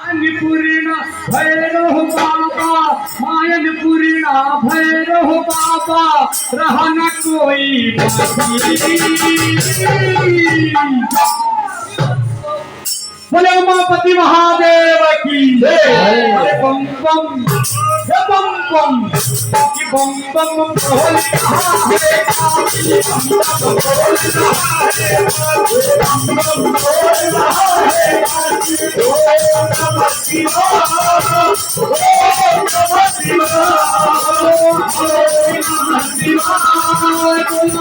मायनपूर्ण भैरव बाबा, मायनपूर्ण भैरव बाबा, रहा न कोई बाकी। बोले उमापति महादेव की जय। अरे बम बम हे बम बम कि बम बम बोल रहा है, बम बम बोल रहा है, बम बम बोल रहा है। ओम नमः शिवाय, ओम नमः शिवाय, ओम नमः शिवाय, ओम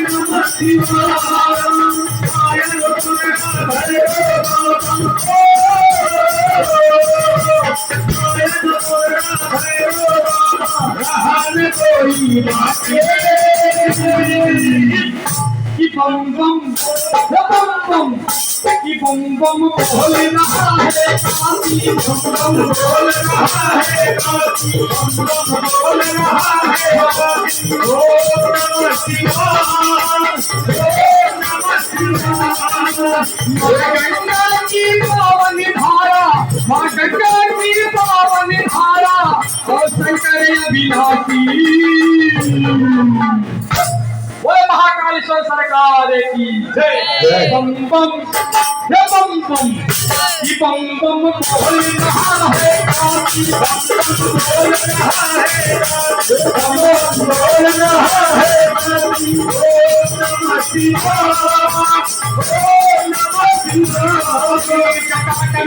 नमः शिवाय। कि बम बम बम बम कि बम बम बोल रहा है काशी, बम बम बोल रहा है काशी, बम बम बोल रहा है काशी। ओम नमः शिवाय, ओम नमः शिवाय। माँ गंगा की पावन धारा, माँ गंगा की पावन धारा, और शंकर अभिलाषी। बोले महाकालेश्वर सरकार की जय। बम बम हे बम बम कि बम बम बोल रहा है काशी, बम बम बोल रहा है काशी, बम बम बोल रहा है काशी। ओम नमः शिवाय, ओम नमः शिवाय।